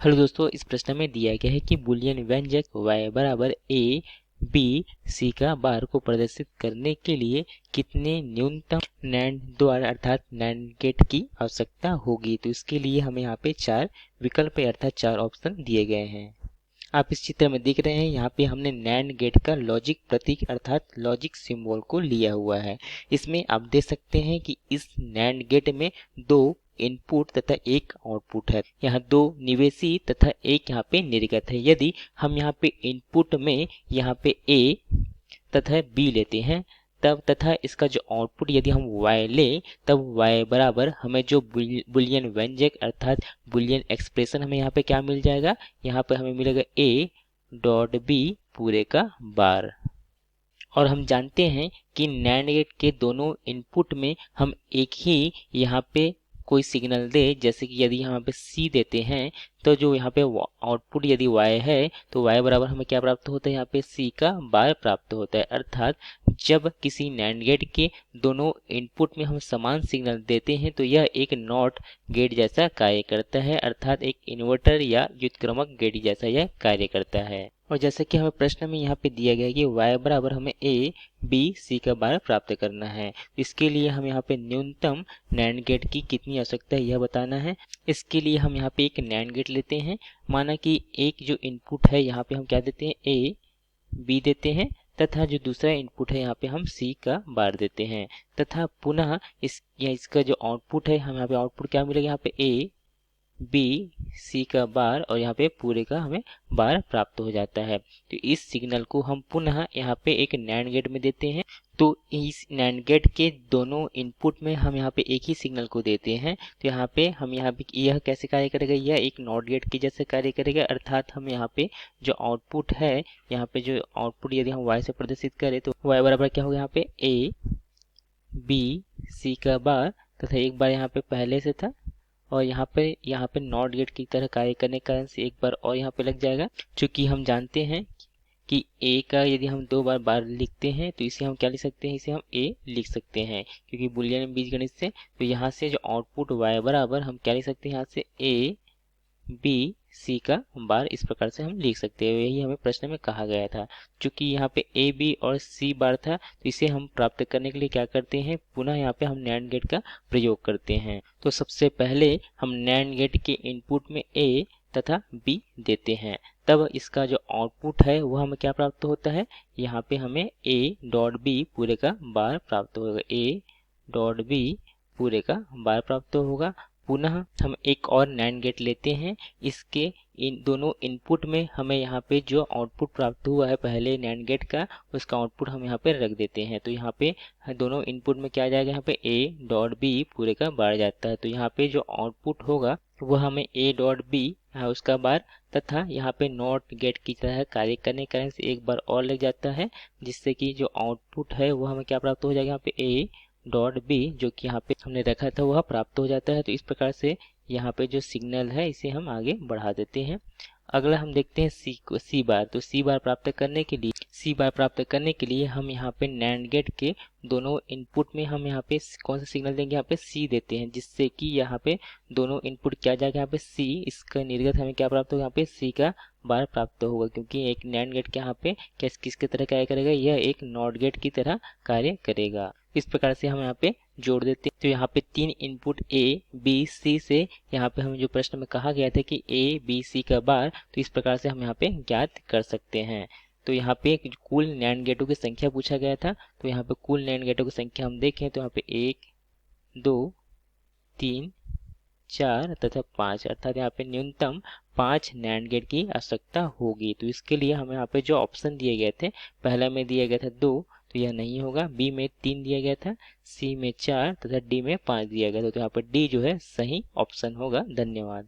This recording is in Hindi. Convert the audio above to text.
हेलो दोस्तों, इस प्रश्न में दिया गया है कि बूलियन व्यंजक y बराबर a b c का बार को प्रदर्शित करने के लिए कितने न्यूनतम नैंड द्वार अर्थात नैंड गेट की आवश्यकता होगी। तो इसके लिए हमें यहाँ पे चार विकल्प अर्थात चार ऑप्शन दिए गए हैं। आप इस चित्र में देख रहे हैं, यहाँ पे हमने नैंड गेट का लॉजिक प्रतीक अर्थात लॉजिक सिंबल को लिया हुआ है। इसमें आप देख सकते हैं कि इस नैंड गेट में दो इनपुट तथा एक आउटपुट है। यहाँ दो निवेशी तथा एक यहाँ पे निर्गत है। यदि हम यहाँ पे इनपुट में यहाँ पे a तथा b लेते हैं तब तथा इसका जो आउटपुट यदि हम y लें तब y बराबर हमें जो बुलियन व्यंजक अर्थात बुलियन एक्सप्रेशन हमें यहाँ पे क्या मिल जाएगा, यहाँ पे हमें मिलेगा a डॉट b पूरे का बार। और हम जानते हैं कि नैंड गेट के दोनों इनपुट में हम एक ही यहाँ पे कोई सिग्नल दे, जैसे कि यदि यहाँ पे C देते हैं तो जो यहाँ पे आउटपुट यदि Y है तो Y बराबर हमें क्या प्राप्त होता है, यहाँ पे C का बार प्राप्त होता है। अर्थात जब किसी नैंड गेट के दोनों इनपुट में हम समान सिग्नल देते हैं तो यह एक नॉट गेट जैसा कार्य करता है, अर्थात एक इन्वर्टर या व्युत्क्रमक गेट जैसा यह कार्य करता है। और जैसे कि हमें प्रश्न में यहाँ पे दिया गया है कि y बराबर हमें a b c का बार प्राप्त करना है। इसके लिए हम यहाँ पे न्यूनतम नैंड गेट की कितनी आवश्यकता है यह बताना है। इसके लिए हम यहाँ पे एक नैंड गेट लेते हैं। माना कि एक जो इनपुट है यहाँ पे हम क्या देते हैं, a b देते हैं तथा जो दूसरा इनपुट है यहाँ पे हम c का बार देते हैं तथा पुनः इसका जो आउटपुट है हम यहाँ पे आउटपुट क्या मिलेगा, यहाँ पे a b c का बार और यहाँ पे पूरे का हमें बार प्राप्त हो जाता है। तो इस सिग्नल को हम पुनः यहाँ पे एक नैंड गेट में देते हैं। तो इस नैंड गेट के दोनों इनपुट में हम यहाँ पे एक ही सिग्नल को देते हैं। तो यहाँ पे हम यहाँ पे यह कैसे कार्य करेगा, यह एक नॉट गेट के जैसे कार्य करेगा। अर्थात हम यहाँ पे जो आउटपुट है, यहाँ पे जो आउटपुट यदि हम y से प्रदर्शित करें तो y बराबर क्या होगा, यहाँ पे a b c का बार तथा एक बार यहाँ पे पहले से था और यहाँ पे नॉट गेट की तरह कार्य करने के कारण से एक बार और यहाँ पे लग जाएगा। चूंकि हम जानते हैं कि a का यदि हम दो बार लिखते हैं तो इसे हम क्या लिख सकते हैं, इसे हम a लिख सकते हैं क्योंकि बुलियन बीजगणित से। तो यहाँ से जो आउटपुट y बराबर हम क्या लिख सकते हैं, यहाँ से a b c का बार इस प्रकार से हम लिख सकते हैं। यही हमें प्रश्न में कहा गया था। चूंकि यहाँ पे a b और c बार था तो इसे हम प्राप्त करने के लिए क्या करते हैं, पुनः यहाँ पे हम नैंड गेट का प्रयोग करते हैं। तो सबसे पहले हम नैंड गेट के इनपुट में a तथा b देते हैं, तब इसका जो आउटपुट है वह हमें क्या प्राप्त होता है, यहाँ पे हमें a डॉट b पूरे का बार प्राप्त होगा, a डॉट b पूरे का बार प्राप्त होगा। पुनः हम एक और नैंड गेट लेते हैं। इसके इन दोनों इनपुट में हमें यहाँ पे जो आउटपुट प्राप्त हुआ है पहले नैंड गेट का, उसका आउटपुट हम यहाँ पे रख देते हैं। तो यहाँ पे दोनों इनपुट में क्या आ जाएगा, यहाँ पे a डॉट b पूरे का बार जाता है। तो यहाँ पे जो आउटपुट होगा वह हमें a डॉट b है उसका बार तथा यहाँ पे नॉट गेट की तरह कार्य करने के कारण से एक बार और लग जाता है, जिससे कि जो आउटपुट है वह हमें क्या प्राप्त हो जाएगा, यहाँ पे a डॉट बी जो कि यहाँ पे हमने रखा था वह प्राप्त हो जाता है। तो इस प्रकार से यहाँ पे जो सिग्नल है इसे हम आगे बढ़ा देते हैं। अगला हम देखते हैं सी बार। तो सी बार प्राप्त करने के लिए हम यहाँ पे नैंड गेट के दोनों इनपुट में हम यहाँ पे कौन सा सिग्नल देंगे, यहाँ पे सी देते हैं, जिससे कि यहाँ पे दोनों इनपुट क्या जाएगा, यहाँ पे सी, इसका निर्गत हमें क्या प्राप्त होगा, यहाँ पे सी का बार प्राप्त होगा। क्योंकि एक नैंड गेट के यहाँ पे किसकी तरह कार्य करेगा, यह एक नॉट गेट की तरह कार्य करेगा। इस प्रकार से हम यहाँ पे जोड़ देते हैं। तो यहाँ पे तीन इनपुट a b c से यहाँ पे हमें जो प्रश्न में कहा गया था कि a b c का बार, तो इस प्रकार से हम यहाँ पे ज्ञात कर सकते हैं। तो यहाँ पे कुल नैंड गेटों की संख्या पूछा गया था। तो यहाँ पे कुल नैंड गेटों की संख्या हम देखें तो यहाँ पे 1 2 3 4 तथा 5, अर्थात यहाँ पे न्यूनतम 5 नैंड गेट की आवश्यकता होगी। तो इसके लिए हमें यहाँ पे जो ऑप्शन दिए गए थे, पहला में दिया गया था 2 तो यह नहीं होगा, बी में 3 दिया गया था, सी में 4 तथा डी में 5 दिया गया था। तो यहाँ पर डी जो है सही ऑप्शन होगा। धन्यवाद।